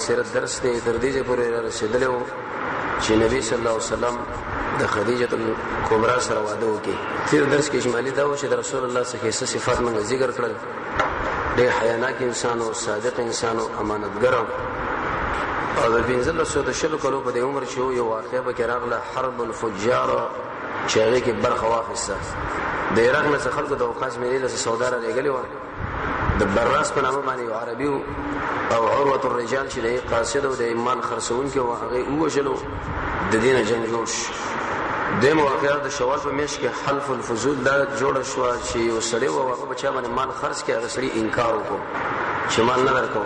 سیرت درس دی تر دې پورې رسیدلو چې نبی صلی الله علیه وسلم د خدیجه کبرا سره واده وکړي. تیر درس کې شمالي دا و چې د رسول الله څخه صفات موږ ذکر کړل. ډېر حیاناک انسان او صادق انسان او امانتګر او د 1500 کلو په عمر کې یو واقعه به راغله حرب الفجار چې هغه کې برخه واخیسته. د عراق نه خلکو د اوقاس ملي له سعودار لګلې و د براس په نامه باندې عربي او عروه الرجال چې د قاصد او د ایمان خرڅون کې هغه وشلو د دینه جنگ جوړ شو. د موقعات د شوال په میش کې حلف الفضول دا جوړ شو چې یو سړی و هغه بچا باندې مال خرڅ کې هغه سړی انکار وکړ چې مال نه درکو.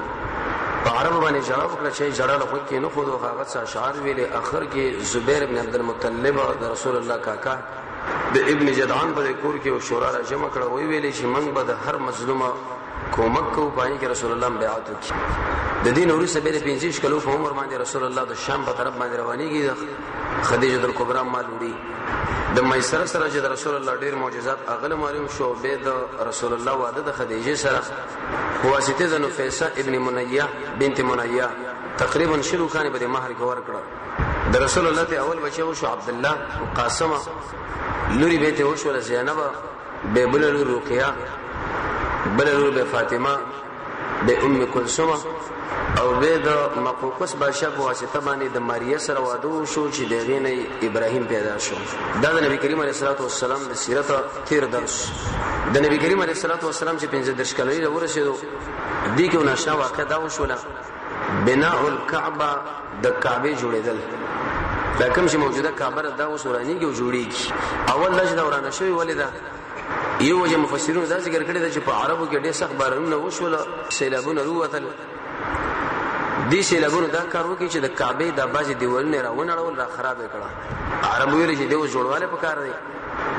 په عربو باندې جواب وکړ چې جړاله خو کې نه خو هغه څه اشعار ویلې. اخر کې زبیر بن عبد المطلب د رسول الله کاکا د ابن جدعان په کور کې او شورا را جمع کړه وی ویلې چې موږ به د هر مظلومه کومک کو پای کې رسول الله بیعت وکړي. د دین اوري سبیل 15 کلو په عمر باندې رسول الله د شام په طرف باندې روانيږي. خدیجه کبرا مالوري د میسر سره چې د رسول الله ډیر معجزات اغله معلوم شو. به د رسول الله واده د خدیجه سره واسطه د نفیسه ابن منیه بنت منیه تقریبا شلو کانه په مہر کې ورکړه. د رسول الله ته اول بچو شو عبد الله قاسمه لوري به ته وشو زینب به بل لوري رقیه بل لوري به فاطمه به ام کلثوم او به د مقوقس بادشاہ په واسطه باندې د ماریا سره واده شو چې دغه نه ابراهيم پیدا شو. دا د نبی کریم علیه الصلاه والسلام د سیرت تیر درس. د نبی کریم علیه الصلاه والسلام چې 15 کلنی ورسېدو دي کې ناشنا واقع دا وشوله. بناء الكعبه د کعبه جوړېدل دا کوم چې موجوده کعبه دا وسورانیږي او جوړیږي. اول لږ دورانه شوی ولیدا یو وجه مفسرون دا ذکر کړی دا چې په عربو کې ډېر سخت بارونه وشول سیلابونه وروتل. دې سیلابونو دا کار وکړي چې د کعبه د بازي دیوالونه راونړول را خراب کړه. عربو ویل چې دیو جوړواله پکار دی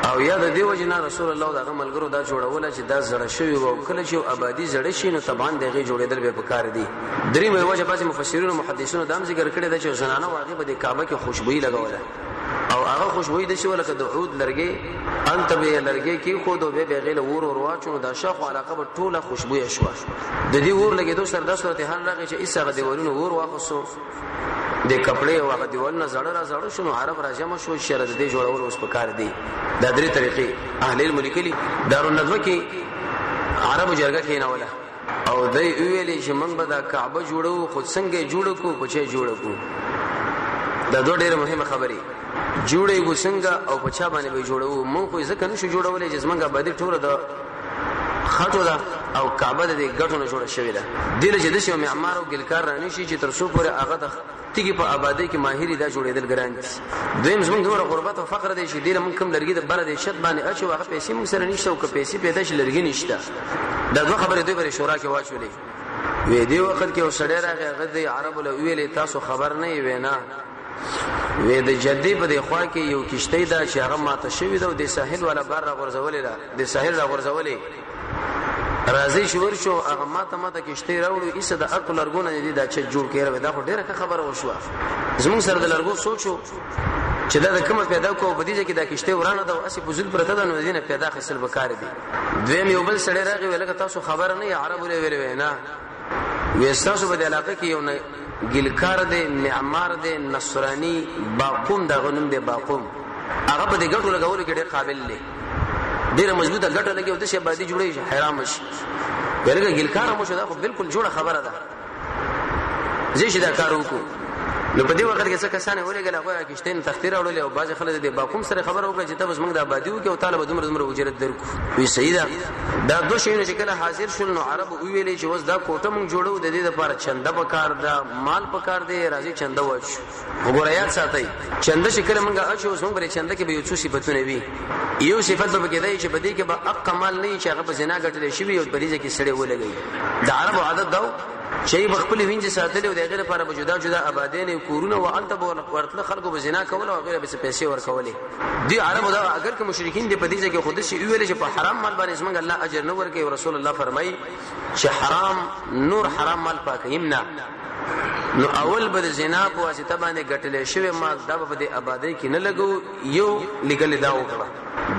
او یا د دیو جنا رسول الله دا ملګرو دا جوړول چې دا زړه شوی او کله چې آبادی زړه شي نو طبعا دغه جوړېدل به پکار دی. درې مې وجه بازي مفسرون او محدثینو دا ذکر کړی دا چې زنانه واقع به د کعبه کې خوشبوئی لګوله او هغه خوشبوئی د شو لکه د عود لرګي انت به لرګي کې خو دوه به غیله ور واچو د شاخ علاقه په ټوله خوشبوئی شو. د دې ور لګیدو سره د صورت حال راغی چې ایسه دیوالونو ور واخصو د کپڑے او هغه دیوالونه زړه شنو عرب راجمه شو. شرط دې جوړول اوس پکار دی. دا درې طریقې اهل الملکلی دارالندوه کې عربو جرګه کې نه ولا او دای ویلې چې موږ به د کعبه جوړو خود څنګه جوړو کو پچې جوړو کو. دا دوه ډېر مهمه خبرې جوړې کو څنګه او پچا باندې به جوړو. مونږ خو ځکه نشو جوړولې چې موږ باندې ټوله د خاطو دا او کعبه د ګټو نه جوړه شوې ده. دله چې د شو معمار او ګلکار رانی شي چې تر څو پورې هغه د تیږي په آبادی کې ماهری دا جوړېدل ګران دي. دویم زموږ دوره غربت او فقر دي چې ډیره مونږ کم لرګي د بر د شت باندې اچو هغه پیسې مونږ سره نشته او که پیسې پیدا شي لرګي نشته. دا دوه خبرې دوی پر شورا کې واچولې. وې دی وخت کې وسړی راغی هغه د عربو له ویلې تاسو خبر نه وي نه وې د جدي په دی خوا کې یو کشته دا چې هغه ماته شوی دا د ساحل ولا بار را غورځولې دا د ساحل را غورځولې راځي شور شو هغه ماته کشته راوړو ایسه د عقل لرګونه دي دا چې جوړ کړي دا خو ډیره خبره وشوه. زموږ سره د لرګو سوچو چې دا د کومه پیدا کو په دې کې دا کشته ورانه دا اسی په ځل پرته ده نو دینه پیدا خسل وکړ دي. دویم یو بل سړی راغی ولکه تاسو خبر نه عربو ویل نه وېستاسو په علاقه کې یو ګلکار دی معمار دی نصرانی باقوم دا غنوم دی باقوم هغه په دې ګټو لګولو کې ډېر قابل دی ډیره مضبوطه ګټه لګي او د شی آبادی جوړي حرام شي. ورګه ګلکار مو شو دا خو بالکل جوړه خبره ده. زه شي دا کار وکړو نو په دې وخت کې څه کسانه ولګل هغه کشتین تختیر اورل او باز خلک د باقوم سره خبر وکړه چې تاسو موږ د آبادی وکړو او طالب دومره اجرت درکو. وی سیدا دا دوه شیونه چې کله حاضر شول نو عرب ویلې چې وس دا کوټه موږ جوړو د دې لپاره چنده پکار دا مال پکار دی راځي چنده وښ وګوره یاد ساتي چنده چې کله موږ اچو موږ پر چنده کې به یو څه صفاتونه وي. یو صفات به کېدای چې بدی کې به اقمال نه چې هغه په زنا غټلې شي او بریزه کې سړې ولګي. د عرب عادت دا شي بخپل وینځ ساتل او دغه لپاره به جدا آبادین کورونه او انت ورتل خلکو به زنا کول او غیره به پیسې ورکولې. دی عربو دا اگر که مشرکین دې په دې ځکه خود شي ویل چې په حرام مال باندې څنګه الله اجر نه ورکړي او رسول الله فرمایي چې حرام نور حرام مال پاکیمنا نو اول به زنا په واسطه باندې غټلې شوی مال دا په دې آبادی کې نه لګو یو لګل دا وکړه.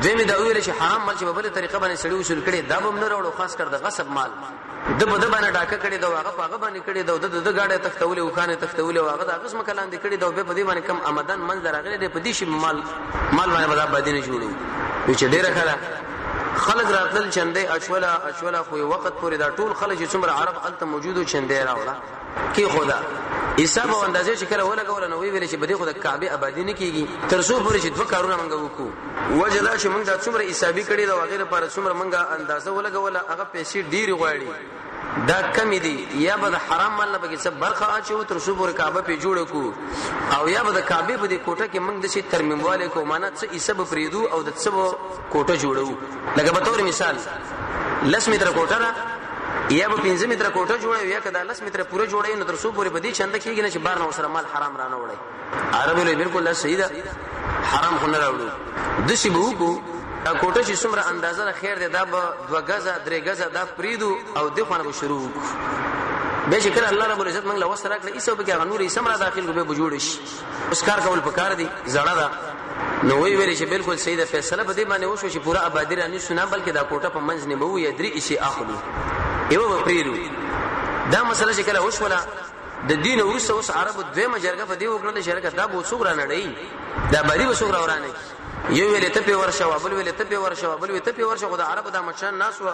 دوی دا ویل چې حرام مال چې په بل طریقه باندې سړی وصول کړي دا به نه راوړو، خاص کر د غصب مال د بده باندې ډاکه کړي دا هغه په هغه باندې کړي دا د گاډه تختولې او خانه تختولې او هغه د قسم کلان دي کړي دا په دې باندې کم آمدن منظر راغلي دی، په دې شی مال باندې بدا باندې نه جوړي چې ډیره خلا خلق راتل چنده اشولا خو وخت پورې دا ټول خلک چې څومره عرب الته موجودو چنده راوړه کی خدا حساب او اندازې چې کړه ولګول نو ویل چې بده خدای کعبه آبادی نه کیږي تر څو پورې چې دوه کارونه موږ وکړو وجدا چې موږ دا څومره حسابي کړي دا وغیرہ پر څومره موږ اندازه ولګول هغه پیسې ډیر غواړي دا کم دي یا به حرام مال نه بګي څه برخه اچو تر څو پورې کعبه په جوړ کو او یا به کعبه په دې کوټه کې موږ د شي ترمیمواله کو معنا څه حساب پریدو او د څه کوټه جوړو لکه په تور مثال 10 متر کوټه یا به 15 متر کوټه جوړه یا کدا 10 متر پوره جوړه نو تر څو پورې بدی چنده کیږي نه چې بار نو سره مال حرام رانه وړي عربو له بالکل لا صحیح ده حرام خو نه راوړو د شی بو کو کوټه چې څومره اندازه خیر ده دا به 2 غزه 3 غزه دا پریدو او د خونه به شروع به شکر الله رب العزت موږ له وسره کړی ایسو به کې غنوري سمرا داخل کو به جوړ شي اوس کار کول پکار دي زړه ده نو وی ویل چې بالکل صحیح ده فیصله به دې باندې وشو چې پورا آبادی رانی سنا بلکې دا کوټه په منځ نه بو یدري شي اخلو یو پریرو دا مسله چې کله وشوله د دین ورسره اوس عربو دویمه جرګه په دې وکړه شرکت دا بو څوګرا نړۍ دا باندې به څوګرا ورانه یو ویل ته په ورشه وبل ویل ته په ورشه وبل ویل ته په ورشه خدای عربو دا مشان ناس و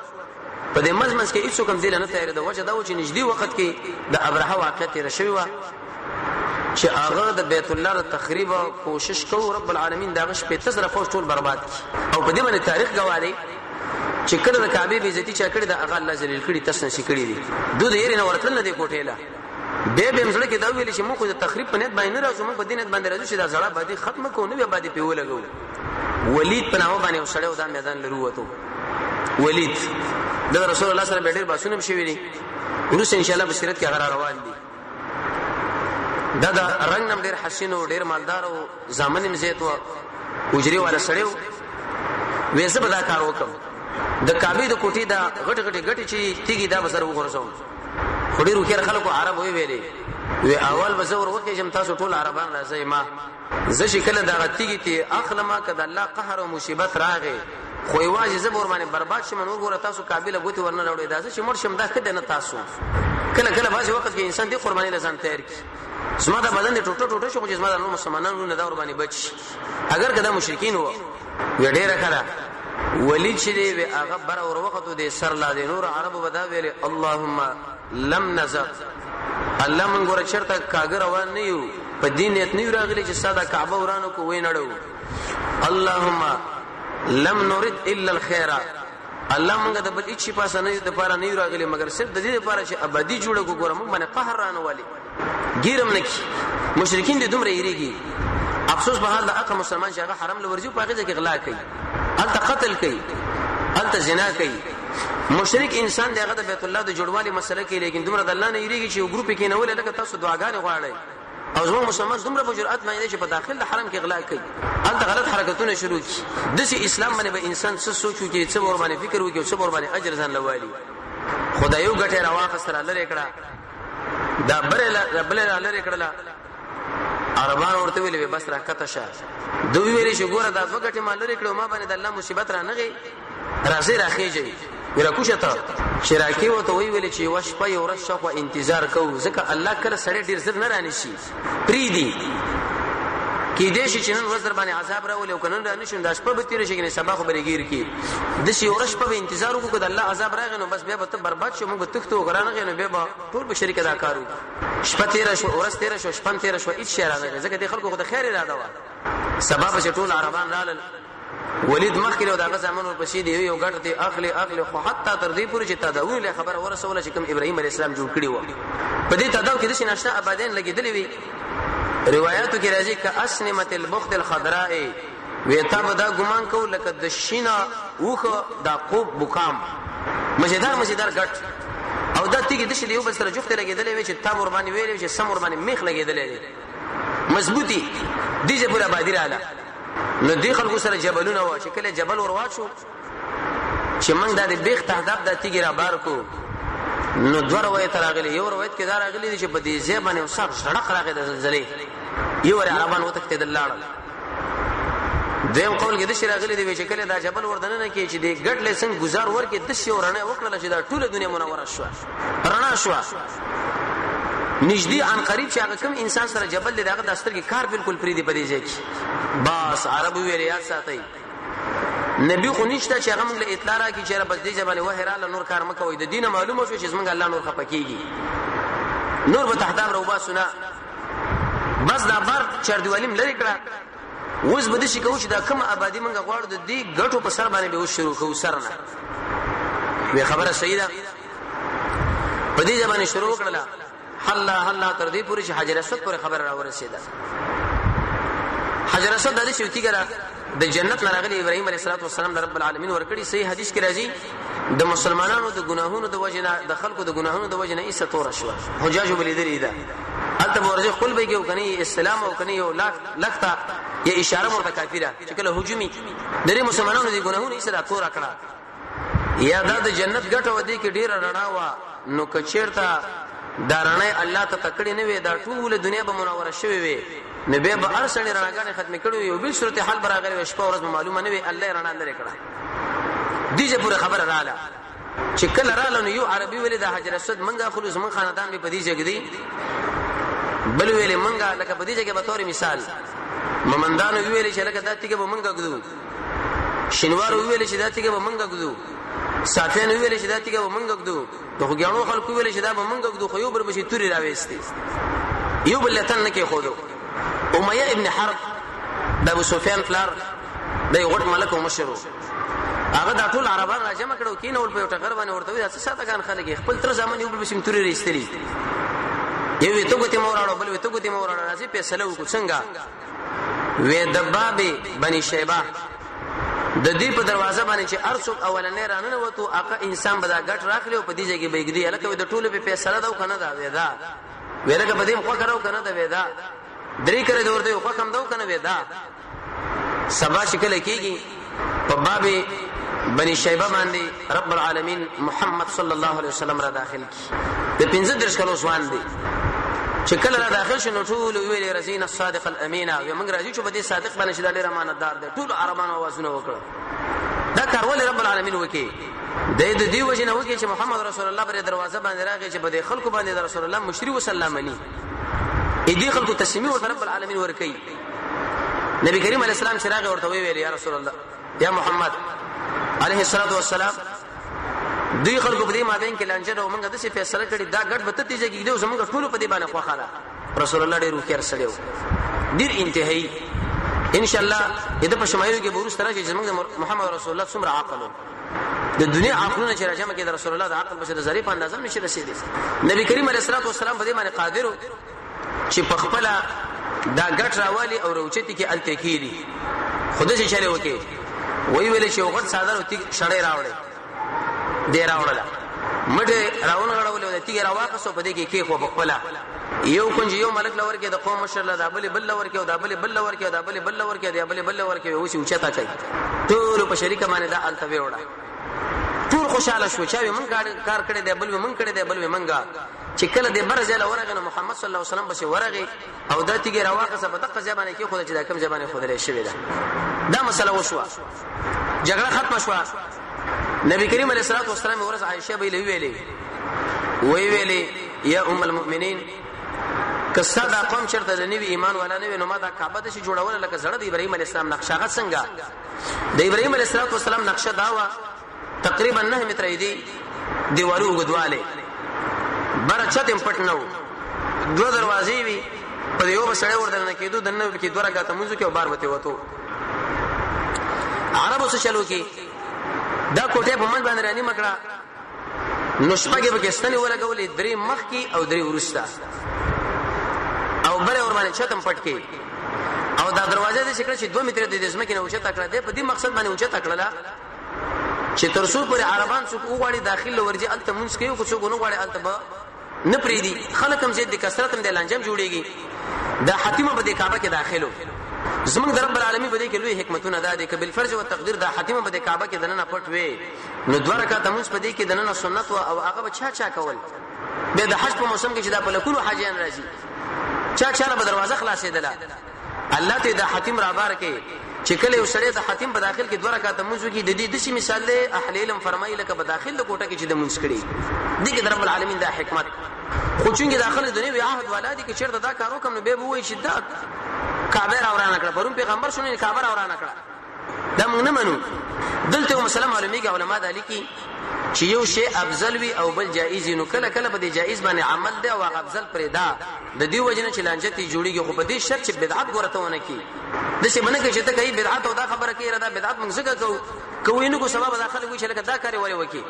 په دې مزمز کې هیڅ کوم دل نه تیار ده وجه دا و چې نږدې وخت کې د ابرهه واقعیت رشوي و چې هغه د بیت الله د تخریب کوشش کوي رب العالمین دا غش په تصرف او ټول برباد او په دې باندې تاریخ گواهی چې کله د کعبه بي عزتي چا کړی د هغه الله ذلیل کړي تاسو نشي کړی دي دوی یې نه ورتل نه دی کوټه لا به مزړه کې دا ویل چې موږ د تخریب په نیت باندې راځو موږ په دې نیت باندې راځو چې دا زړه باندې ختم کوو نو باندې په ولګو ولید په نامه باندې وسړیو دا میدان لرو وته ولید د رسول الله سره ډېر باسونه مشوي دي ورس ان شاء الله بصیرت کې هغه روان دي دا رنگ نم ډېر حسین او ډېر مالدار او ځامن مزيت او اجري والا سړیو وېسه به دا کار وکم د کعبه د کوټې دا غټ چې تیګي دا بسر وګورځو خوري روکر خلکو عرب وی ویلې وی اول بزور وکه چې تاسو ټول عربان راځي ما زه شکل دا غتیږي ته اخلمه کده الله قهر او مصیبت راغې خو یواز زبور باندې برباد شمن وګوره تاسو قابل غوتی ورنه راوړې دا چې مر شم دا کده نه تاسو کله بعض وخت کې انسان دی قرباني لزان تیار کی زما دا بدن ټوټه شو چې زما د مسلمانانو نه دا ور باندې بچ اگر کدا مشرکین وو ډېر کړه ولید چې دی هغه بر اور وخت دی سر لا دی نور عربو بدا ویل اللهم لم نزق الله من ګور چرته کاګر روان نه یو په دین نیت نه راغلی چې ساده کعبه ورانو کو وې نړو اللهم لم نريد الا الخير الله موږ د بل هیڅ پاسه نه د پاره نه راغلی مگر صرف د دې لپاره چې ابدي جوړه کو ګورم موږ باندې قهر رانه والی ګیرم نکی مشرکین دې دومره یریږي افسوس به حال د اقا مسلمان چې هغه حرم لورځي په هغه ځکه غلا کوي انت قتل کوي انت زنا کوي مشرک انسان دغه د بیت الله د جوړوالي مسله کې لیکن دومره د الله نه یریږي چې یو ګروپ کې نه ولې لکه تاسو دعاګانې غواړئ او زموږ مسلمان دومره په جرأت باندې چې په داخل حرم کې غلا کوي انت غلط حرکتونه شروع کی د اسلام باندې به انسان څه سوچو چې څه ور باندې فکر وکړي او څه ور باندې اجر ځان لوالي خدای یو غټه راواخ سره لری کړه دا بل لری کړه عربان ورته ویلې بس راکته شه دوی ویلې چې ګوره دا وګټه مال لري کړو ما باندې د الله مصیبت را نغي راځي راخیږي ورا کوشته شراکی وته ویلې چې وش په یو ورځ شو انتظار کوو ځکه الله کله سړی ډیر زر نه رانی شي پریدي کې دې شي چې نن ورځ باندې عذاب راولي او کنن رانی شون د شپه به تیر شي کې سبا خو بریګیر کې د شي ورځ په انتظار وکړو د الله عذاب راغی نو بس بیا به ته برباد شو موږ تختو غرانه غنو بیا به ټول به شریک ادا کارو شپه تیر شو ورځ تیر شو شپه تیر شو هیڅ شي راغی ځکه د خلکو خو د خیر اراده و سبب چې ټول عربان رالل ولید مخکره دا غزمن ورپسې دی یو غټ دی اخلي خو حتی تر دې پورې چې تداوی له خبر ورسوله چې کوم ابراهيم عليه السلام جوړ کړی و په دې تداو کې د شناشنا آبادین لګیدلې وی روایتو کې راځي ک اسنمت البخت الخضراء ویتا بدا ګمان کو لکه د شینا وخه د قوب بوکام مزیدار غټ او دا تیګه د شلی یو بل سره جوخته لګیدلې وی چې تام ور باندې ویلې چې سم ور باندې میخ لګیدلې مضبوطی دې جبر آبادی رااله نو دی خلکو سره جبلونه وا چې کله جبل ورواچو چې موږ د بیخ تهداب د تیګ را بار کو نو دوه روایت راغلي یو روایت کې دا راغلي چې په دې ځای باندې وساب سړک راغی د زلزلې یو عربان وتښتې د لاړ دیم قول کې د شراغلی دی چې کله دا جبل وردنه نه کې چې د ګډ لیسن گزار ورکې د شي ورانه وکړل چې دا ټوله دنیا منوره شو رڼا شو نږدې ان قریب چې هغه کوم انسان سره جبل دی داغه دستر کې کار بالکل پری دی پدې ځکه بس عربو ویریات ساتي نبی خو نشته چې هغه موږ له اطلاع را کی چې بس دې جبل وهراله نور کار مکوې د دینه معلومه شو چې موږ الله نور خپکیږي نور به تحدام روبا سنا بس دا بار چردوالیم لري کړه اوس به د شي کوم چې دا کوم آبادی موږ غواړو د دې غټو په سر باندې به شروع کوو سرنه وی خبره صحیح ده په دې ځبانه شروع کړله الله تر دې پوری چې حجر اسود پر خبر را ورسېده حجر اسود د دې شوتی ګره د جنت لراغلی ابراهيم عليه السلام د رب العالمین ورکړي صحیح حدیث کې راځي د مسلمانانو د ګناهونو د وجنه د خلکو د ګناهونو د وجنه ایسه تور شو حجاج بلیدری ده البته ورځي خپل به کې کني اسلام او کني یو لخته یا اشاره مرته کافره چې کله هجومي د مسلمانانو د ګناهونو ایسه تور کړه یا د جنت ګټه ودی کې ډیر رڼا وا نو کچیرته دارانه الله ته تکړی نه وي دا ټول دنیا به منوره شوی وي نبی به ارسنی رڼاګانې ختم کړو یو بل صورت حال براغلی شپه ورځ معلومه نه وي الله رڼا لري کړه دیجه پوره خبر رااله چې کله رااله نو یو عربي ولې د حجر اسود منګه خلوص من خاندان به پدې جګدي بل ویلې منګه لکه پدې جګه به تور مثال ممندان ویلې چې لکه داتګه به منګه غدو شینوار ویلې چې داتګه به منګه غدو صافین ویلې چې داتګه به منګه غدو دغه ګانو خلکو ویلې چې دا به منګه غدو خو یو بر بشي توري راويستي یو بل تن نه کې خودو امیہ ابن حرب د ابو سفیان فلار د یو غټ ملک او مشر هغه د ټول عربان راجمع کړو کینه ول په ټغر باندې ورته وي تاسو ساته کان خلک خپل تر ځامن یو بل بشم توري رېستري یو وی ته ګوتې موراړو بل وی ته ګوتې موراړو راځي فیصله وکړو څنګه وې د باب بني شیبه د دې په دروازه باندې چې ارڅوک اولنې رانه وته هغه انسان به دا ګټ راخلی او په دې ځای کې بېګدي الکه د ټولو په فیصله دا کنه دا وېدا ورګه په دې خو کراو کنه دا وېدا درې کړه د ورته خو کم دا کنه وېدا سبا شکل کېږي په باب بني شیبه باندې رب العالمین محمد صلی الله علیه وسلم را داخل کی د 15 کلو ځوان دی چې کله را داخل شنو ټول ویل رزین الصادق الامین او موږ راځو چې په دې صادق باندې چې ډېر امانتدار دی ټول عربانو आवाजونه وکړه دا کارول رب العالمین وکي د دې وجنه وکي چې محمد رسول الله پر دروازه باندې راغی چې په دې خلکو باندې رسول الله مشری وسلم علی دې خلکو تسلیمي ورته رب العالمین ورکي نبی کریم علیه السلام شراغ ورته ویل یا رسول الله یا محمد علیه الصلاه والسلام دوی خلکو په دې مابین کې لانجه او موږ د څه فیصله کړی دا ګډ به ته تیږي کې زموږ ټول په دې باندې خوخاله رسول الله ډېر وکړ سړیو ډېر انتهایی ان شاء الله دې په شمایلو کې ورس ترا چې زموږ محمد رسول الله څومره عقل د دنیا عقلونه چې راځم کې د رسول الله د عقل په شته ظریف اندازه نشي رسیدي نبی کریم علیه الصلاه والسلام په دې باندې قادر چې په خپل دا ګټ راوالي او روچتي کې الته کېدي خود چې چره وکي وی ویل چې وغت صادر او شړې راوړي دی راوړل مټه راون غړول د تیګ راواقصو په دې کې خو بخپلا یو کنج یو ملک لور کې د قوم مشر له دابل بل لور کې او دابل بل لور کې او دابل بل لور کې دابل بل لور کې وسی اوچتا کوي ټول په شریکه باندې دا الته وړه ټول خوشاله شو چې من کار کړی دی بل من کړی دی بل منګه چې کله د برزه ورغه محمد صلی الله علیه وسلم بشه ورغه او د تیګ راواقصه په دغه ځبانه کې خو چې دا کم ځبانه خو درې شوی دا مسله وشوه جګړه ختم شوه نبی کریم علیه الصلاه والسلام ورځ عائشه به ویلې یا ام المؤمنین کسا دا قوم چرته د نبی ایمان والا نه نو ما دا کعبه د شي جوړول لکه زړه د ابراهیم علیه السلام نقشه څنګه د ابراهیم علیه السلام نقشه داوا تقریبا 9 متر دی دیوالو غدواله بار چتم پټنو دو دروازې وی په یو بسړې ورته کېدو دنه کې دوه راګه تموزو کې بار وته وته عربو څه چلو کې دا کوټه په من باندې رانی مکړه نو شپږه پاکستاني ولګولې درې مخ کې او درې ورستا او بل ور باندې چتم پټ کې او دا دروازه دې شکل چې 2 متر د دې ځمکې نه اوچه تکړه دې په دې مقصد باندې اوچه تکړه چې ترسو پر عربان څوک وغواړي داخل ورځي الته مونږ کې کو څوک نو غواړي الته نه پریدي خلک هم زید کثرت هم د لانجم جوړيږي دا حتیمه به د کعبه کې داخلو زمونږ د رب العالمین په دې کې لوی حکمتونه ده د کبل فرض او تقدیر دا حتیمه به د کعبه کې دنه پټ وي نو دوه رکعات موږ په دې کې دنه سنت او هغه به چا کول به د حج په موسم کې چې دا په لکونو حاجیان راځي چا به دروازه خلاصې ده الله ته دا حتیم را بار کې چې کله یو سړی د حاتم په داخل کې 2 رکعات منځ وکړي د دې دشي مثال له اهل علم فرمایي لکه په داخل د کوټه کې چې د منځ کړي دغه رب العالمین د حکمت خو چې داخله د نوې عهد ولادي کې چیرته دا کارو کوم نو به وایي چې دا کعبه راورانه کړه پرون پیغمبر شونه کعبه راورانه کړه دا موږ نه منو دلته مسله معلومیږي علما د لیکي چې یو شی افضل وي او بل جایز نو کله کله په دې جایز باندې عمل دی او افضل پرې دا د دې وجنه چې لانجتي جوړیږي خو په دې شرط چې بدعت ګورته ونه کی د څه باندې چې ته کوي بدعت او دا خبره کوي را دا بدعت موږ څنګه کوو نو کو سبب داخله وي چې لکه دا کاری ولې وکي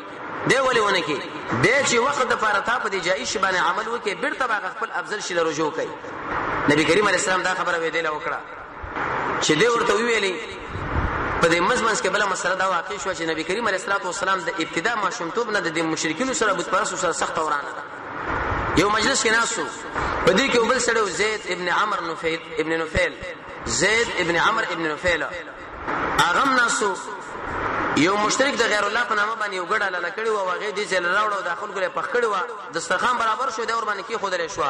دی ولې ونه کی د چې وخت د فارته په دې جایز شی باندې عمل وکي بیرته باغ خپل افضل شی له رجوع کوي نبی کریم علیه السلام دا خبره ویله وکړه چې دی ورته ویلې په دې مزمنس کې بل مسله دا واقع شو چې نبی کریم علیه السلام د ابتدا ماشومتوب نه د مشرکینو سره بت پرستو سره سخت ورانه یو مجلس کې ناسو په دې کې بل سره زید ابن نفیل زید ابن عمر ابن نفیل اغم ناسو یو مشترک د غیر الله په نامه باندې یو ګډه لاله کړي او هغه دې ځل راوړو داخل ګره پخ کړي و دسترخوان برابر شو دا ور باندې کې خودره شو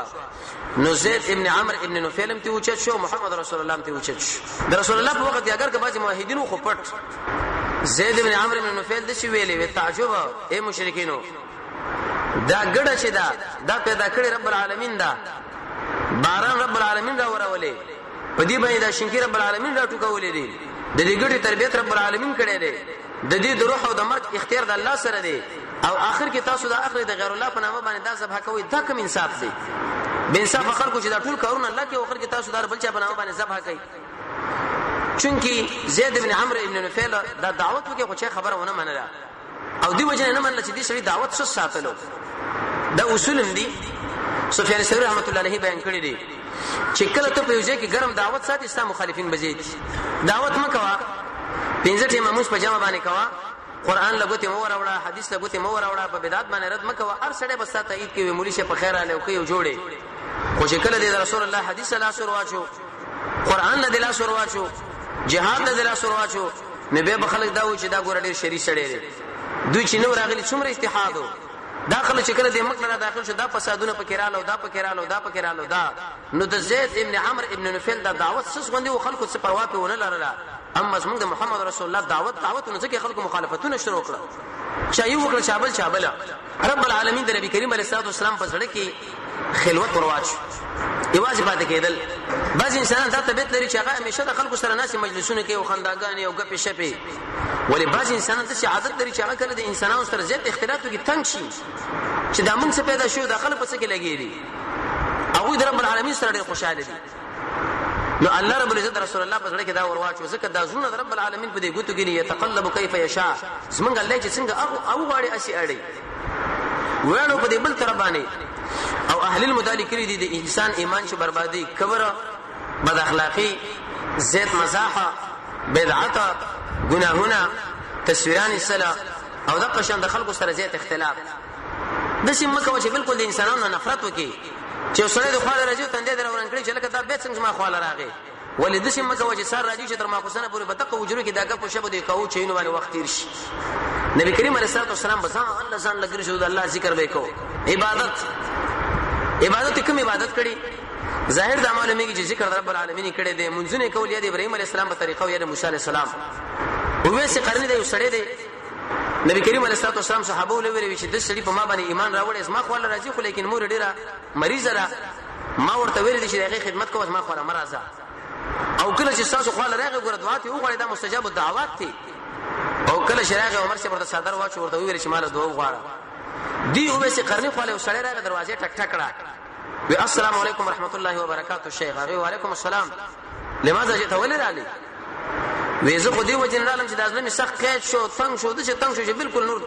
نو زید ابن عمر ابن نفیل هم ته وچت شو محمد رسول الله هم ته وچت شو د رسول الله په وخت اگر که بعضی موحدینو خو پټ زید ابن عمر ابن نفیل د شی ویلې و تعجب اے مشرکینو دا ګډه چې دا پیدا کړی رب العالمین دا باران رب العالمین را ورولې په دې باندې دا شینکی رب العالمین را ټوکولې دي د دې ګډه تربیت رب العالمین کړی دی د دې د روح او د مرګ اختیار د الله سره دی او اخر کې تاسو د اخر د غیر الله په نامه باندې دا ذبح کوي دا کوم انصاف دی به انصاف خلکو چې دا ټول کارونه الله کې اخر کې تاسو د بل چا په نامه باندې ذبح کوي چونکی زید ابن عمرو ابن نفیل دا دعوت وکي خو چې خبره ونه منله او دی وجه نه منله چې دې سړي دعوت څه ساتلو دا اصول دي سفیان ثوری رحمت الله علیه بیان کړی دي چې کله ته په یو ځای کې ګرم دعوت ساتي اسلام مخالفین بزید دعوت مکوا پنځه ټیمه موږ په جمع باندې کوا قران لګوتې مو وراوړه حدیث لګوتې مو وراوړه په بدعت باندې رد مکوا هر سړی بس ته عید کې مولوی شه په خیر اله او کې جوړي خو چې کله د رسول الله حدیث لا سر واچو قران له دلا سر واچو جهاد له دلا سر واچو نبی به خلک دا و چې دا ګور ډیر شری سړی دی دوی چې نو راغلي څومره اتحادو داخله چې کله د مکه را داخل شو دا فسادونه پکې رااله دا پکې رااله دا نو د زید ابن عمرو ابن نفیل دا دعوت سس غوندي او خلکو څه پروا په ونه لرله اما زموږ د محمد رسول الله دعوت نو ځکه خلکو مخالفتونه شروع کړه چې یو وکړه چابل رب العالمین د نبی کریم علیه الصلاه والسلام په سره کې خلوت ورواچ ایواز پاتې کېدل بعض انسانان دا طبيعت لري چې هغه همیشه د خلکو سره ناس مجلسونه کوي او خنداګانې او غپې شپې ولی بعض انسانان ته عادت لري چې هغه کله د انسانانو سره زیات اختلافو کې تنگ شي چې دا موږ څه پیدا شو داخله پڅ کې لګېږي او د رب العالمین سره ډېر خوشاله دي نو الله رب العزت رسول الله په سره کې دا ورواچو ځکه دا زونه د رب العالمین په دې ګوتو کې يتقلب کیف یشاء زمونږ الله چې څنګه او غاړي اسی اړي وړو په دې بل تر باندې او اهل المدالکری دي د انسان ایمان چې بربادي کبر بد اخلاقی زیت مزاحه بدعت گناهونه تصویران الصلاه او د قشن د خلکو سره زیات اختلاف د سیمه کوي چې بالکل د انسانانو نفرت وکي چې سره د خواله راځي تندې درورن کړي چې لکه دا بیت څنګه ما خواله راغی ولې د سیمه کوي چې سر راځي چې تر ما خو سنه پورې بتق وجرو کې داګه په شبو دی کوو چې نو باندې وخت تیر شي نبی کریم علیه الصلاه والسلام بس الله ځان لګري شو د الله ذکر وکاو عبادت کوم عبادت کړي ظاهر د معلومیږي چې ذکر رب العالمین کړي دي منځونه کول یا د ابراهیم علیه السلام په طریقه او یا د موسی علیه السلام او ویسه قرنی دی وسړی دی نبی کریم علیه الصلاه والسلام صحابه ولوي چې د سړي په ما باندې ایمان راوړې اسما خو الله راځي خو لیکن مور ډیره مریضه را ما ورته ویل دي چې هغه خدمت کوم ما خو را مرزه او کله چې تاسو خو الله راغی ګور دعا ته وغوړې دا مستجاب الدعوات دي او کله شراغه عمر سے ورته صدر واچو ورته ویل چې مال دوه غواړه دی او ویسه قرنی خو له وسړی راغی دروازه ټک ټک را وی السلام علیکم ورحمت الله وبرکاته شیخ و علیکم السلام لماذا جئت ولد علی ویزه خو دی وجن عالم چې د ازلمي سخت قید شو څنګه شو د څنګه شو چې بالکل نور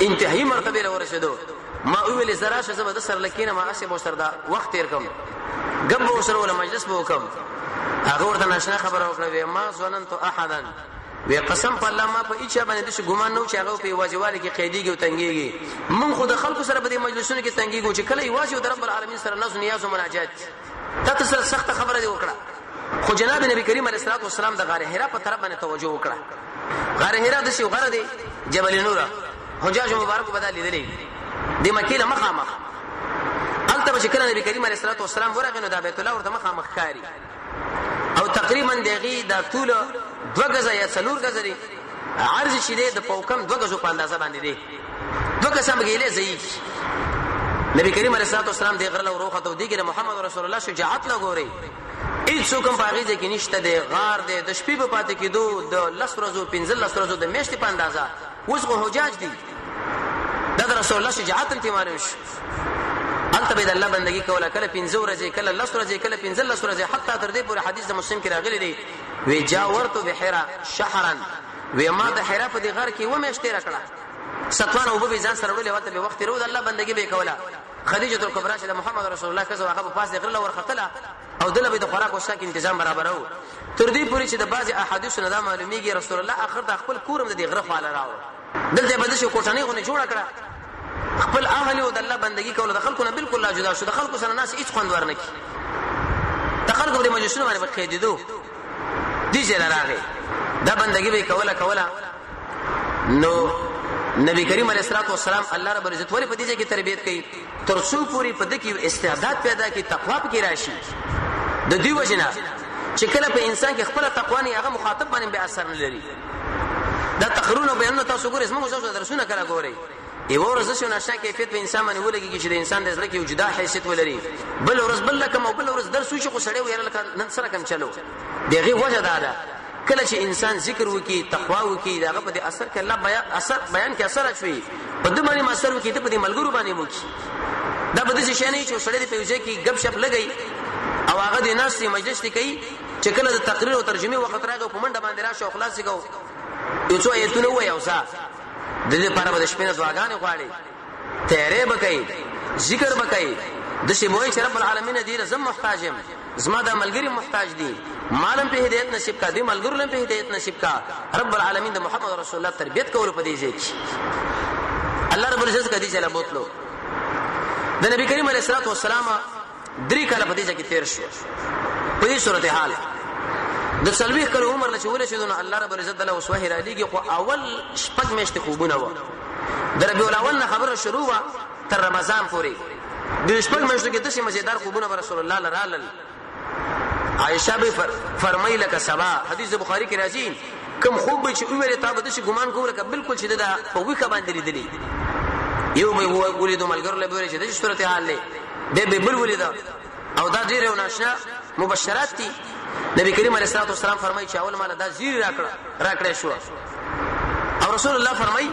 انتهایی مرتبه له ورسېدو ما ویل زرا شه زبر د سر لکینه ما اسه بوستر دا وخت تیر کوم غب وسره ولا مجلس به وکم هغه ورته ناشنا خبره وکړه ما ظننت احدا وی قسم په الله ما په هیڅ باندې د ګمان نو چې هغه په واجبالي کې قیدیږي او تنګيږي من خود خلکو سره په دې مجلسونو کې تنګيږي چې کله یوازې د رب العالمین سره ناز نیاز او مناجات تاسو سره سخت خبره دی وکړه خو جناب نبی کریم علیه الصلاه والسلام د غار حرا په طرف باندې توجه وکړه غار حرا د سی غره دی جبل نور حجاج مبارک بدل لیدلې د مکه له مخامخ البته چې کله نبی کریم علیه الصلاه والسلام ورغه نو د بیت الله ورته مخامخ کاری او تقریبا دغه د طول 2 غزه یا 4 غزه دی عرض شیده د پوکم 2 غزو په اندازه باندې دی 2 قسم غیله ضعیف نبی کریم علیه الصلاه والسلام د غره وروخه تو دیګره محمد رسول الله شجاعت لګوري هیڅ څوک په هغه کې نشته د غار د شپې په پاتې کېدو د 10 ورځو 15 ورځو د میاشتې په اندازه اوس خو حجاج دي د رسول الله شجاعت ته معلوم شي انت به د الله بندگی کوله کله 15 ورځې کله 10 ورځې کله 15 ورځې حتی تر دې پورې حدیث د مسلم کې راغلی دی وی جاورت بحیرا شهرا وی ما د حیرا په دې غار کې و میاشتې راکړه ستوان او به ځان سره ولې وته به وخت ورو د الله بندگی به کوله خدیجه کبرا چې د محمد رسول الله کزو هغه په پاس د غره ورختله او دله به د خوراک او ساک تنظیم برابرو تر دې پورې چې د بعضی احادیث نه دا معلومیږي رسول الله اخر د خپل کورم د غره خاله راو دلته به د شو کوټنۍ غو نه جوړ کړه خپل اهل او د الله بندگی کوله د خلکو نه بالکل لا جدا شو د خلکو سره ناس هیڅ خوند ورنکي د خلکو د مجلسونو باندې بخیدو دي چې راغی دا بندگی به کوله نو نبی کریم علیه الصلاه والسلام الله رب العزت ولې په دې کې تربیت کوي ترڅو پوری په دې کې استعداد پیدا کی تقوا کې راشي د دې وجنه چې کله په انسان کې خپل تقوا نه هغه مخاطب باندې به اثر نه لري دا تقرونه بیان تاسو ګورئ اسمه تاسو درسونه کړه ګورئ یو ورځ چې نشه کیفیت په انسان باندې ولګي چې د انسان د زړه کې وجدا حیثیت ولري بل ورځ بل کم او بل ورځ درس وشي خو سړی ویل نن سره کم چلو دغه وجه ده کله چې انسان ذکر وکي تقوا وکي داغه په اثر کې الله بیان کې اثر اچوي په دې باندې اثر وکي ته په دې ملګرو باندې وکي دا به څه شي نه چې سړی په یوځای کې غب شپ لګي او هغه د ناس مجلس کې کوي چې کله د تقریر او ترجمه وخت راغی په منډه باندې راشه او خلاص کو یو څو ایتونه وای او ځا د دې لپاره به شپې دعاګانې غواړي تیرې بکای ذکر بکای د شی موي چې رب العالمین دې زم محتاجم زما د ملګری محتاج دي مالم په هدایت نصیب کا دي ملګرو لم په هدایت نصیب کا رب العالمین د محمد رسول الله تربیت کول په دې ځای کې الله رب العزت کدي چې لا بوتلو د نبی کریم علیه الصلاه والسلام درې کاله په دې ځای کې تیر شو په دې صورت حال د سلوي کله عمر له چول شي دونه الله رب العزت له وسوه را لګي خو اول شپږ میاشتې خوبونه و د ربيع الاول نه خبره شروع وا تر رمضان پورې د شپږ میاشتو کې د شي مزیدار خوبونه رسول الله لرالل عائشہ به فرمایي لکه سبا حدیث بخاری کې راځي کوم خوب به چې ویل ته به شي ګمان کوله ک بالکل چې دا په وې باندې لیدلی یو به هو ګولې د ملګرو له بوله چې د صورت حال له به بل ولید او دا ډیره وناشنا مبشرات دي نبی کریم علیه الصلاه والسلام فرمایي چې اول مال دا زیر راکړه شو او رسول الله فرمایي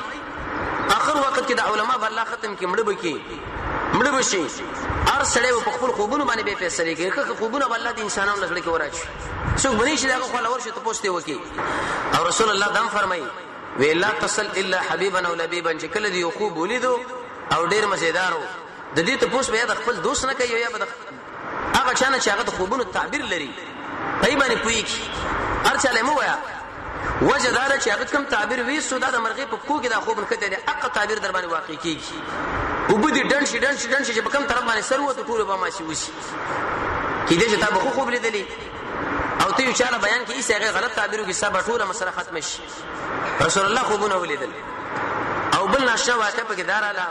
اخر وخت کې د علماء الله ختم کې مړ بشي هر سړی په خپل خوبونو باندې به فیصله کوي که خوبونه الله د انسانانو لږ کې وراشي څوک بني شي دا خو لور شي ته پوښتنه وکي او رسول الله دم فرمایي وی لا تصل الا حبيبا او لبيبا چې کله دی خوب ولیدو او ډیر مزیدارو د دې ته پوښتنه یا د خپل دوست نه کوي یا هغه چانه چې هغه د خوبونو تعبیر لري پای باندې پوي هر چاله مو ویا وجدار چې هغه کوم تعبیر وی سودا د مرغې په کو کې دا خوب نه کړي اقا تعبیر در باندې واقع کیږي او بده ډن شي چې په کوم طرف باندې سر وته ټول به ماشي وشي کله چې تا به خوب لیدلی او ته یو چاله بیان کې ایسه غلط تعبیرو کې سبا ټول مسله ختم شي رسول الله خوبونه ولیدل او بل نشه واقع په کې داراله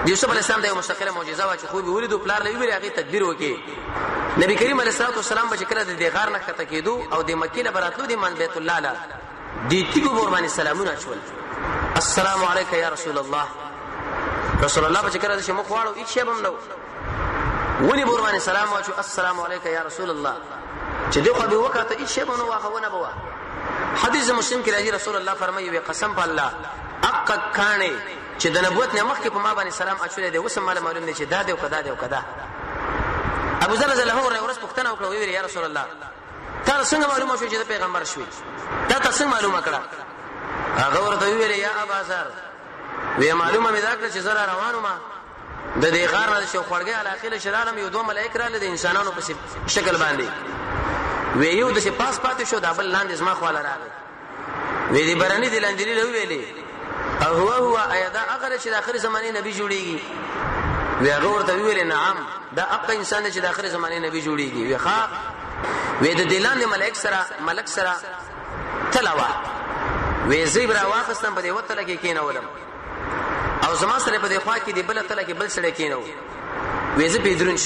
یوسف علی السلام د یو مستقله معجزه وا چې خوب ولیدو پلار له ویل هغه تدبیر وکي نبی کریم علیه الصلاه والسلام به کله د غار نه کته کېدو او د مکه له براتلو د من بیت الله لا دي تیګو ورمانه سلامونه شول السلام علیک یا رسول الله رسول الله به کله د شمو خواړو هیڅ شی بم نو ونی ورمانه سلام واچو السلام علیک یا رسول الله چې دغه به وکړه هیڅ شی بم نو واخونه بوا حدیث مسلم کې راځي رسول الله فرمایي قسم په الله اق کانه چې د نبوت نه مخکې په ما باندې سلام اچولې دی اوس مال معلوم دی چې دا دی او کدا دی او کدا ابو ذر رضی الله عنه ورس پختنه وکړه ویل یا رسول الله تا څنګه معلومه شو چې د پیغمبر شوی تا څنګه معلومه کړه هغه ورته ویل یا ابو ذر وی معلومه مې دا کړ چې زړه روانو ما د دې غار نه شو خړګي علاقه شرالم یو دوه ملائک رااله د انسانانو په شکل باندې وی یو د پاس پاتې شو د بل لاندې زما خواله راغی وی دې برانی د لاندې له ویلې او هو ايدا اخر چې د اخر زمانه نبی جوړيږي وی هغه ورته ویل نعم دا اق انسان چې د اخر زمانه نبی جوړيږي وی ښا وی د دلان ملک سره تلاوا وی زیبرا واخستم په دې وتل کې کینولم او زما سره په دې خوا کې دی بل تل کې بل سره کینو وی زه پیدرون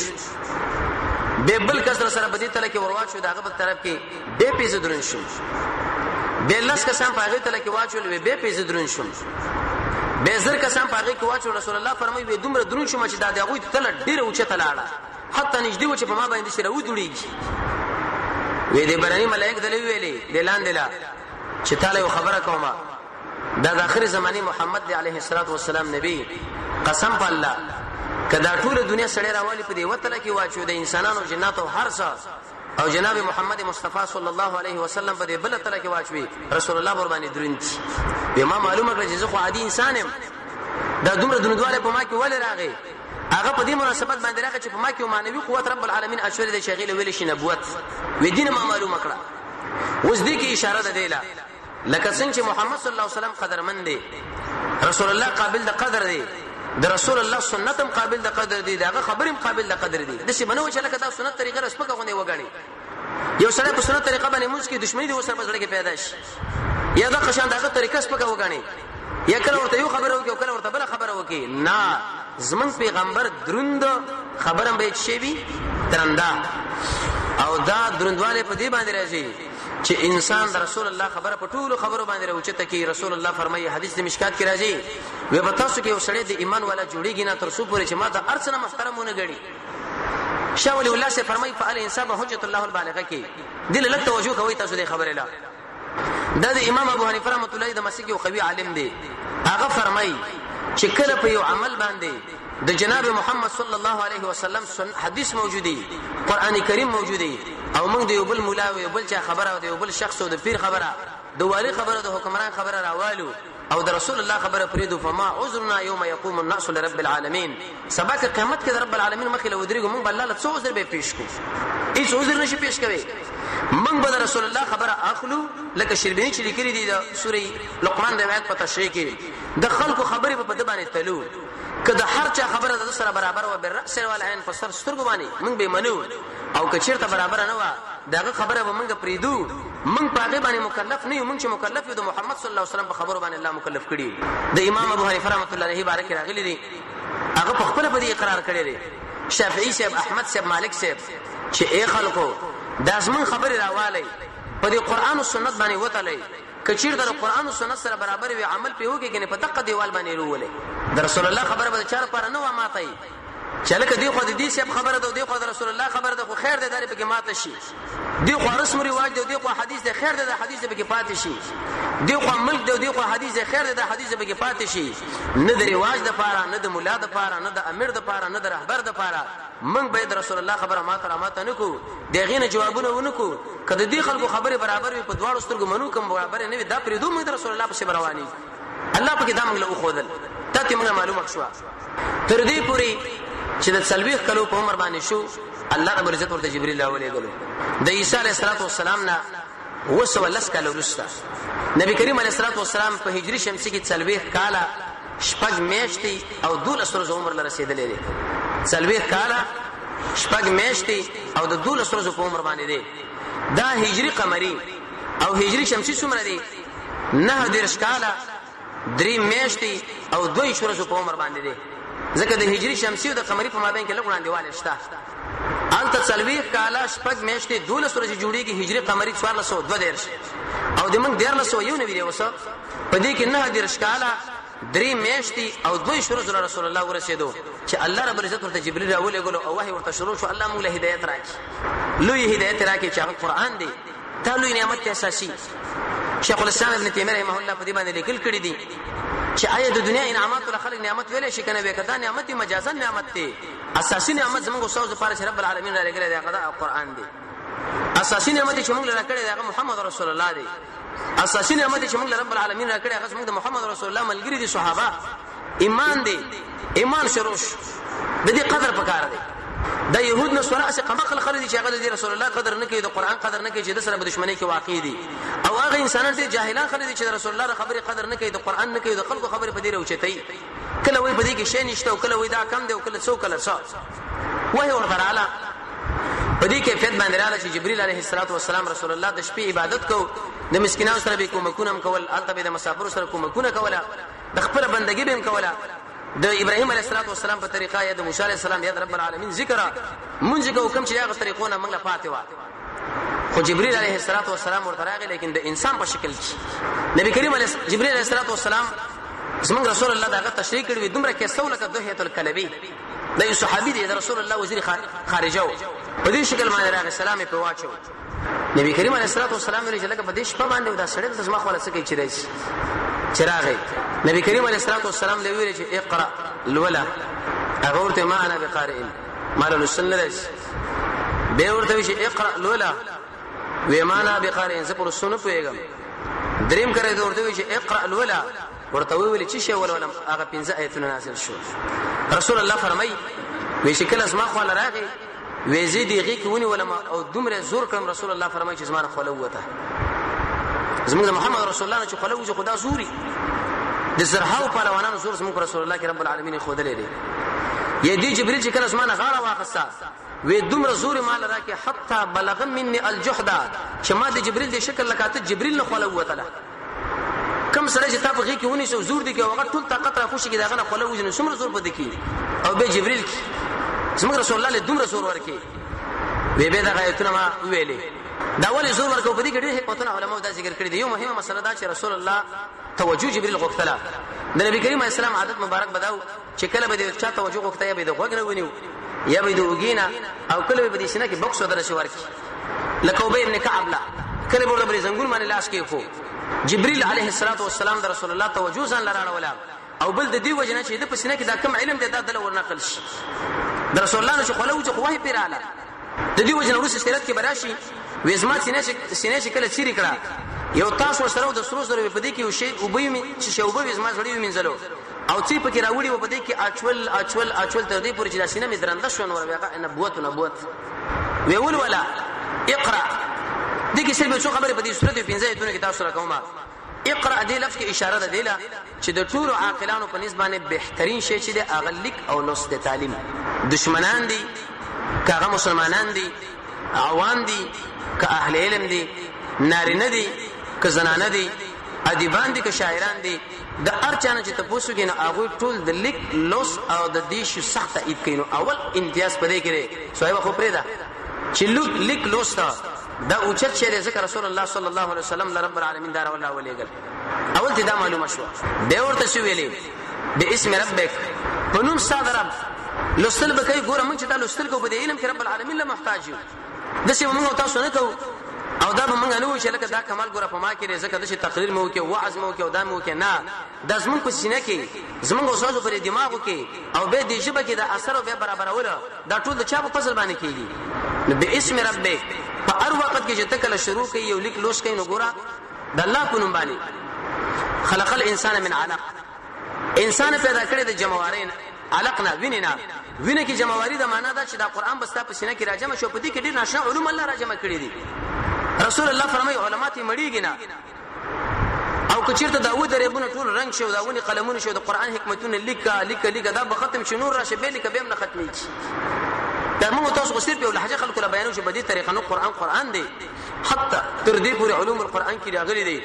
به بل کس سره بدی تل کې ورواچو داغه په طرف کې به پیسې درن شو به لاس کسان پاغه تل کې واچول به پیسې درن شو به زر کسان پاغه کې واچو رسول الله فرمایي به دومره درن شو چې دا دغه تل ډیره اوچه تلاړه حتی نږدې و چې په ما باندې شره و جوړیږي وې دې برانی ملائک دلې ویلې دلان دلا چې تعالی خبره کومه دا د اخر زماني محمد عليه الصلاه والسلام نبی قسم په الله کدا ټول دنیا سړی راوالي په دې وتله کې واچو د انسانانو جنات او هر څه او جناب محمد مصطفی صلی الله علیه وسلم په دې بل تله کې واچوي رسول الله ور باندې درنتي به ما معلومه کړ چې زه خو عادي انسان یم دا دومره دندواله په ما کې ولې راغی هغه په دې مناسبت باندې راغی چې په ما کې معنوي قوت رب العالمین اشور د شغیل ویل شي نبوت وې دین ما معلومه کړه اوس دې کې اشاره ده دیلا لکه څنګه چې محمد صلی الله علیه وسلم قدرمن دی رسول الله قابل د قدر دی د رسول الله سنتم قابل د قدر دی داغه خبرم قابل د قدر دی د څه بنو چې لکه دا سنت طریقه رسپکه غونډه وګڼي یو سره په سنت طریقه باندې موږ کې دښمنی د وسره بسړه کې پیدا شي یا دا قشان داغه طریقه سپکه وګڼي یا کله ورته یو خبره وکي او کله ورته بل خبره وکي نه زمون پیغمبر دروند خبرم به شي وي ترنده او دا دروندواله په دې باندې راځي چې انسان د رسول الله خبره په ټولو خبرو باندې راوچته کی رسول الله فرمایي حدیث د مشکات کې راځي وي په تاسو کې یو سړی د ایمان والا جوړیږي نه تر څو پورې چې ما ته ارڅنه محترمونه غړي شاول الله سے فرمایي فعل انسان حجت الله البالغه کې دل لک توجه کوي تاسو د خبره لا د امام ابو حنیفه رحمۃ اللہ د مسیح یو قوي عالم دی هغه فرمایي چې کله په یو عمل باندې د جناب محمد صلی الله علیه وسلم حدیث موجودی قران کریم موجودی او موږ د یو بل مولا او یو بل چا خبره او د یو بل شخص او د پیر خبره د والی خبره د حکمران خبره راوالو او د رسول الله خبره پریدو فما عذرنا يوم يقوم الناس لرب العالمین سبا که قیامت کې رب العالمین مخې له ودرېګو موږ الله له څو عذر به پیش کوو هیڅ عذر نشي پیش کوي موږ به رسول الله خبره اخلو لکه شربینی چې لیکلي دي د سوره لقمان د آیات په تشریح کې د خلکو خبره په بده باندې تلو کله هر چا خبره د سره برابر و بالراس والعين فسر سترګو باندې موږ به منو او که چیرته برابر نه و داغه خبره به موږ پریدو موږ پاګه باندې مکلف نه یو موږ چې مکلف یو د محمد صلی الله علیه وسلم په خبرو باندې الله مکلف کړي د امام ابو حنیفه رحمۃ اللہ علیہ بارک راغلی دي هغه په خپل په دې اقرار کړی دی شافعی صاحب احمد صاحب مالک صاحب چې اے خلکو دا زمون خبره راوالی په دې قران او سنت باندې وتلی کچیر د قران او سنت سره برابر وي عمل په وګي کنه په دقه دیوال باندې روولې د رسول الله خبره به چار پر نه و ماتای چلکه دی خو د دې سب خبره ده دی خو د رسول الله خبره ده خو خیر ده دغه په کې ماته شي دی خو رسم رواج ده دی خو حدیث ده خیر ده د حدیث به کې پاتې شي دی خو ملک ده دی خو حدیث ده خیر ده د حدیث به کې پاتې شي نه د رواج ده پاره نه د مولا ده پاره نه د امیر ده پاره نه د رهبر ده پاره من به د رسول الله خبره ماته نه کو دغه نه جوابونه ونکو کله دی خلکو خبره برابر وي په دواړو سترګو منو کوم برابر نه وي دا پرې دوه د رسول الله په رواني الله په کې دا موږ له خودل ته موږ معلومه شو تر دې پوری چې د سلويخ کلو په عمر باندې شو الله رب العزت ورته جبريل راولې غلو د عيسى عليه السلام نه وسولس کلو رستا نبی کریم علیه الصلاه والسلام په هجری شمسی کې سلويخ کاله شپږ میاشتې او 12 ورځې عمر لري رسیدلې دي سلويخ کاله شپږ میاشتې او د 12 ورځې په عمر باندې دي دا هجری قمری او هجری شمسی څومره دي 9 کاله 3 میاشتې او 2 ورځې په عمر باندې دي ځکه د هجری شمسی او د قمری په مابین کې لګون دیواله شته انت سلويخ کاله شپږ میاشتې 12 ورځې جوړیږي هجری قمری 1402 او د موږ 1401 دی وسه په دې کې 9 کاله 3 میاشتې او 2 ورځې رسول الله ورسېدو چې الله رب العزت ورته جبريل راولې غلو او وحي ورته شروع شو الله موږ له هدایت راکړي لوی هدایت راکړي چې قرآن دی ته لوی نعمت اساسي شیخ الاسلام ابن تیمیه رحمه الله په دې باندې لیکل کړی دی چې آیا د دنیا انعامات ول خلق نعمت ویلې شي کنه به کدا نعمت مجازا نعمت دی اساسي نعمت زموږ اوسه لپاره چې رب العالمین را لګره دی هغه قرآن دی اساسي نعمت چې موږ لره کړی دی هغه محمد رسول الله دی اساسي نعمت چې موږ رب العالمین را کړی هغه موږ د محمد رسول الله ملګری دي صحابه ایمان دی ایمان شروش د دې قدر پکار دی د يهود نو سره اسه قمقل خلدي چې هغه د رسول الله قدر نه کوي د قرآن قدر نه کوي چې د سره دښمنی کې واقع دي او هغه انسانان دي جاهلان خلدي چې رسول الله خبره قدر نه کوي د قرآن نه کوي د خلکو خبره په دې راوچتای کله وای په دې کې شی نشته او کله وای دا کم دی او کله څو کله څو وای ورته رااله په دې کې فید باندې رااله چې جبريل عليه السلام رسول الله د شپې عبادت کو د مسکینانو سره به کومکونم کول البته د مسافر سره کومکونه کوله د خپل بندګي به کوله د ابراهيم عليه السلام په طریقه یا د موسی عليه السلام یا د رب العالمین ذکر مونږ کو کوم چې هغه طریقونه موږ له پاتې و خو جبريل عليه السلام ورته راغی لیکن د انسان په شکل کې نبی کریم علیه جبريل عليه السلام زمونږ رسول الله داغه تشریح کړی دومره کې سولک دهیت الکلبی د یو صحابي دی د رسول الله وزیر خارجه په دې شکل باندې راغی سلام په واچو نبی کریم علیه السلام ویل چې لکه په دې شپه باندې دا سړی د زما خپل څه کوي چې راځي چراغی نبی کریم علیه السلام له ویل چې اقرا الولا هغه ورته ما انا بقارئ مال السنه به ورته چې اقرا الولا و ما انا بقارئ زه پر سنت پویګم دریم کړه ورته چې اقرا الولا ورته ویل چې شی ولولم هغه 15 آیتونه نازل شو رسول الله فرمای وی شکل اسما خو راغی وی زیدی غی کونی ولما او دومره زور کړم رسول الله فرمای چې زما خو لوته زموږ محمد رسول الله چې خلوځ خدا زوري د زرهاو پهلوانانو زور زموږ رسول الله کې رب العالمین خو دلې دی یدي جبريل چې کله اسمانه غاړه واخسته وی دومره زور مال راکې حتی بلغ مني الجحد چې ما د جبريل د شکل لکاته جبريل نه خلوته له کم سره چې تاسو غي کې ونی سو زور دي کې هغه ټول طاقت را خوشي کې داغه خلوځ نو سمره زور پد کې او به جبريل زموږ رسول الله له دومره زور ورکې وی به دا غایتونه ما ویلې دا ولې زور ورکو په دې کې ډېر حکمتونه علماء دا ذکر کړی دی یو مهمه مسله دا چې رسول الله توجه جبريل غوښتله د نبی کریم اسلام عادت مبارک بداو چې کله به د چا توجه غوښته یا به د غوګره ونیو یا به د وګینا او کله به د سینه کې بکس ودرشه ورکی لکه ابي ابن كعب لا کله به د زنګون باندې لاس کې خو جبريل عليه السلام د رسول الله توجه ځان لراړه ولا او بل د دې وجنه چې د پسینه کې دا کم علم دی دا د ورنقل شي د رسول الله نشو خلوځ خو وحي پیراله د دې وجنه ورسې سیرت کې براشي وېزما سینې چې کله چیرې کړه یو تاسو سره د سرو سره په دې کې یو شی وبې چې شی وبې وېزما سره وینځلو او چې په کې راوړي په دې کې اچول تر دې پورې چې د سینې مې درنده شو نور بیا نبوت ویول ولا اقرا دې کې صرف څو خبره په دې صورت 15 ایتونه کې تاسو سره کومه اقرا دې لفظ کې اشاره ده دیله چې د ټول عاقلانو په نسبت بهترین شی چې د اغلیک او لوست تعلیم دشمنان دي کاغه مسلمانان دي عوام دي که اهل علم دي نارینه دي که زنانه دي ادیبان دي که شاعران دي د ارچانه چې تاسو کې نه هغه ټول د لیک لوس او د دیش سخت اید کینو اول امتیاز پدې کړي صاحب خو پرې دا چې لیک لوس دا اوچت شه ذکر رسول الله صلی الله علیه وسلم لرب العالمین دار والله ولېګل اول ته دا معلومه شو به ورته شو ویلې باسم ربک پنوم صادرب لوستل به کوي ګوره مونږ چې دا لوستل کو په دې علم کې رب العالمین له محتاج یو د څه مونږ تاسو نه کوو او دا به مونږ نه وي چې لکه دا کمال ګوره په ما کې ځکه د شي تقریر مو کې وعظ مو کې او دا مو کې نه د زمون کو سینه کې زمونږ اوسو پر دماغو کې او به دې شبکه کې د اثر او به برابروله دا ټول د چا په فضل باندې کېږي نو باسم ربک په هر وخت کې چې تکل شروع کوي یو لیک لوس کوي نو ګوره د الله کو نوم باندې خلق الانسان من علق انسان پیدا کړی د جموارین علقنا وینه کې جمواری د معنا دا چې دا قران بستا په سینه کې راجمه شو په دې کې ډیر ناشنا علوم الله راجمه کړی دي رسول الله فرمایي علماء مړیږي نه او کچیرته داوود ربونه ټول رنگ شو داونی قلمونه شو د قران حکمتونه لیکه دا به ختم شنو راشه به لیکه به نه ختمي دا موږ تاسو خو صرف یو لهجه خلکو له بیانو چې په دې طریقه نو قران دی حتی تر دې پورې علوم القرآن کې راغلي دي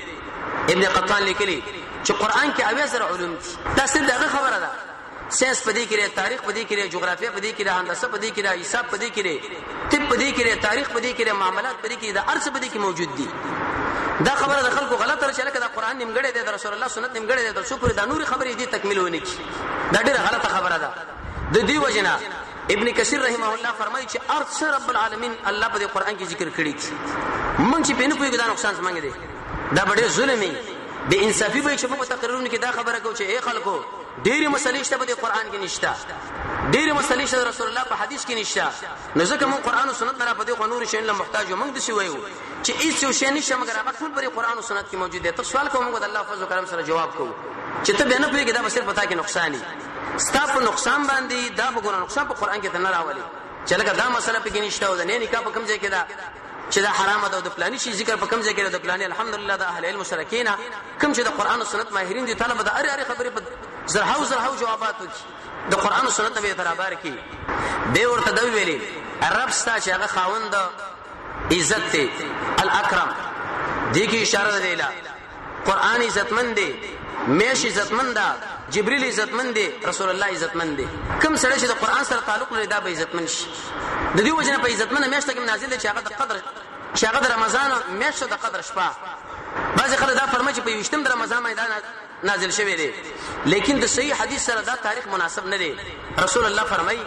ابن قطان لیکلي چې قران کې اویا سره علوم دي دا څه دغه خبره ده ساينس پدې کې تاریخ پدې کې جغرافیه پدې کې هندسه پدې کې حساب پدې کې طب پدې کې تاریخ پدې کې معاملات پدې کې دا ارث پدې کې موجود دي دا خبره د خلکو غلطه راځي لکه دا قران نیمګړی دی د رسول الله سنت نیمګړی دی د څو پورې دا نور خبرې دي تکمیل ونه کی دا ډېره غلطه خبره ده د دې وجنه ابن کثیر رحمه الله فرمایي چې ارث رب العالمین الله په قران کې ذکر کړی دي مونږ چې پینې کوی دا نقصان څنګه دي دا ډېر ظلمي به انصافي به چې په تقریرونو کې دا خبره کو چې اے خلکو ډېری مسلې شته په قران کې نشته ډېری مسلې شته رسول الله په حدیث کې نشته نو ځکه مون قران او سنت را په دې قانون شین له محتاج یو مونږ د سی وایو چې هیڅ یو شی نشه مګر هغه ټول په قران او سنت کې موجود دي ته سوال کوم د الله فضل او کرم سره جواب کوو چې ته به نه پوهیږي دا صرف پتا کې نقصان دي ستاسو نقصان باندې دا وګورئ نقصان په قران کې ته نه راولي چې لکه دا مسله په کې نشته او نه نکاح په کوم ځای کې دا چې دا حرام ده او د پلاني شي ذکر په کوم ځای کې د پلاني الحمدلله د اهل علم سره کینا کوم چې د قران او سنت ماهرین دي طالب د اړ خبرې په زرهاو جوابات وکي د قران او سنت به ترابار کی به ورته دوی ویلي رب ستا چې هغه خاوند عزت ته الاکرم دې کې اشاره ده قران عزتمند دی میش عزتمند ده جبريل عزتمن دي رسول الله عزتمن دي کوم سره چې د قران سره تعلق لري دا به عزتمن شي د دې وجنه په عزتمن میاشته کې نازل دي چې هغه د قدر چې هغه د رمضان میاشته د قدر شپه بعض خلک دا فرمایي چې په 20 د رمضان باندې نازل شوی دی لیکن د صحیح حدیث سره دا تاریخ مناسب نه دی رسول الله فرمایي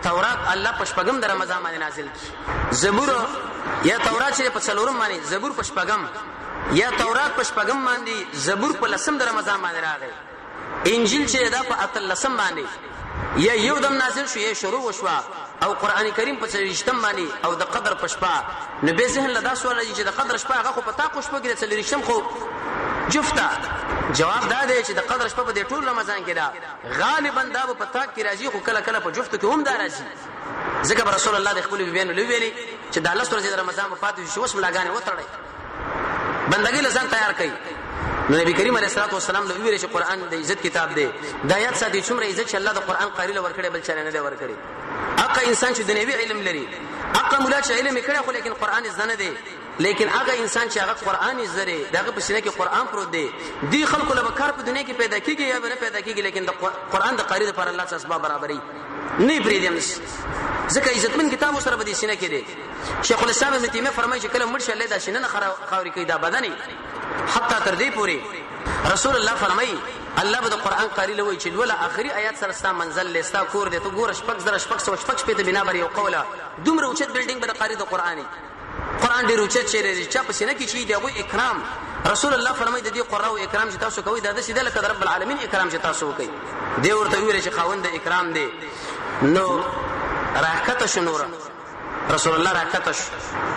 تورات الله پشپغم د رمضان باندې نازل کی زبور یا تورات چې په څلورم باندې زبور پشپغم یا تورات پشپغم باندې زبور په لسم د رمضان باندې راغی انجیل چې دا په اتلسم باندې یا یو دم نازل شو یا شروع وشو او قران کریم په 30 باندې او د قدر پشپا نو به ذهن لدا سوال چې د قدر شپه هغه خو په تا خوشبو کې د 30 خو جفتا جواب دا دی چې د قدر شپه په دې ټول رمضان کې دا غالبا دا په تا کې راځي خو کله کله په جفتو کې هم دا راځي ځکه رسول الله د خپل بیان ویلي چې د الله سره د رمضان په پاتې شو وسم لاګانې وتړي بندګي لسان تیار کړي نو نبی کریم علیه الصلاه والسلام له ویل چې قران د عزت کتاب دی د آیات ساتي څومره عزت چې الله د قران قاری له ورکړي بل چا نه دی ورکړي اقا انسان چې د نبی علم لري اقا مولا چې علم کړي خو لیکن قران زنه دی لیکن هغه انسان چې هغه قران زره دغه په سینه کې قران پروت دی دی خلکو له کار په دنیا کې پیدا کیږي یا نه پیدا کیږي لیکن د قران د قاری لپاره الله څخه اسباب برابرۍ نه پریدم ځکه عزتمن کتاب سره په دې سینه کې دی شیخ الاسلام ابن تیمیه فرمایي چې کله مرشد الله دا شنه نه خاوري کوي دا بدني حتی تر دې پوري رسول الله فرمایي الله به د قران قاری لوي چې ولا اخري آیات سره ستا منزل لستا کور دې ته ګور شپږ په بنا بر یو قوله دومره اوچت بلډینګ به د قاری د قران ډیر اوچت شي چې په سینه کې شي دغه اکرام رسول الله فرمایي د دې قراو اکرام چې تاسو کوي دا د سیده لکه رب العالمین اکرام چې تاسو کوي دی ورته ویل چې خاوند اکرام دی نو راکته شنور رسول الله راکته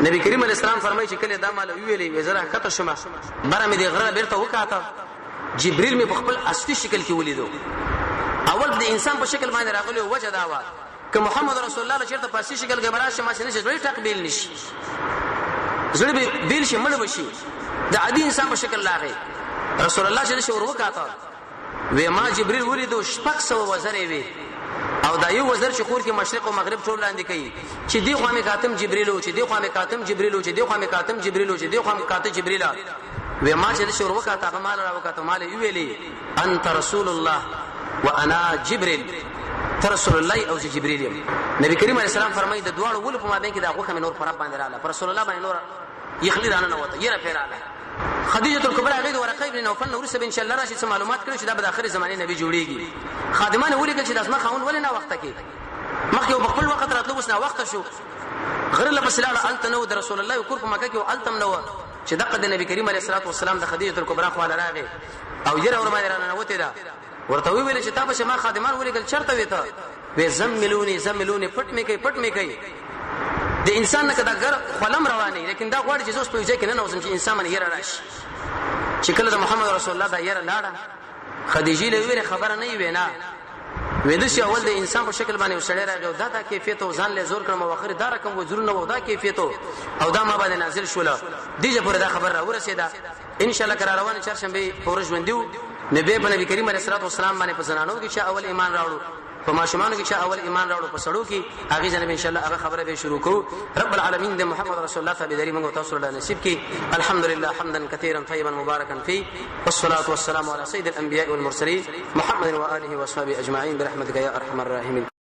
نبی کریم علیه السلام فرمایي چې کله دا مال ویلې وزره راکته شمه بره مې د غره بیرته وکاته جبريل مې په خپل اصلي شکل کې ولیدو اول د انسان په شکل باندې راغلی وجه دا و که محمد رسول الله چیرته په اصلي شکل کې براشه ماشینه شي زړی تقبیل نشي زړی به بیل شي مړ بشي د عادي انسان په شکل لاغی رسول الله چې ور وکاته و ما جبريل ولیدو شپږ سو وزره وی او دا یو وزر چې خور کې مشرق او مغرب ټول لاندې کوي چې دی خو مې کاتم جبريل او چې دی خو مې کاتم جبريل او چې دی خو مې کاتم جبريل او چې دی خو مې کاتم جبريل و ما چې شروع وکاته غمال را وکاته مال ویلي انت رسول الله وانا جبريل رسول الله او جبريل نبی کریم علیه السلام فرمایي د دوړ ول په مابین کې دا غوخه نور پر باندې رااله پر رسول الله باندې نور یخلی رانه وته یره پیراله خدیجه الکبرى غید ورقه ابن نوفل نور سبن شاء الله راشد معلومات کړي چې دا به اخر زمانه نبی جوړیږي خادمان ولیکل چې داسمه خاون ولې نه وخت کې مخکې په خپل وخت راتلو وسنه وخت شو غیر له بسلاله الت نو د رسول الله کور په مکه کې التم نو چې دغه د نبی کریم علیه الصلاه والسلام د خدیجه الکبرى خو راغی او یره ور باندې رانه وته دا ورته ویل چې تاسو ما خادمان ولیکل چرته وته و زملونی پټ می کوي د انسان نه کدا ګر خلم رواني لیکن دا غواړي چې زوس په ځای کې نه اوسم چې انسان من یره راشي چې کله د محمد رسول الله دا یره لاړه خدیجه له ویره خبره نه وینا ودشي اول د انسان په شکل باندې وسړی راغی دا د کیفیت او ځان له زور کړم او اخر دا رقم وزرو نه ودا کیفیت او دا ما باندې نازل شول دیجه پر دا خبر را ورسېده ان شاء الله قرار روان چهارشنبه پورج وندیو نبی کریم علیه الصلاه والسلام باندې پسنانو کې چې اول ایمان راوړو په ماشومان کې چې اول ایمان راوړو په سړو کې هغه جنب ان شاء الله هغه خبره به شروع کوو رب العالمین د محمد رسول الله تابعداري موږ تاسو له نصیب کې الحمدلله حمدا كثيرا طيبا مباركا فيه والصلاه والسلام على سيد الانبياء والمرسلين محمد واله وصحبه اجمعين برحمتك يا ارحم الراحمين.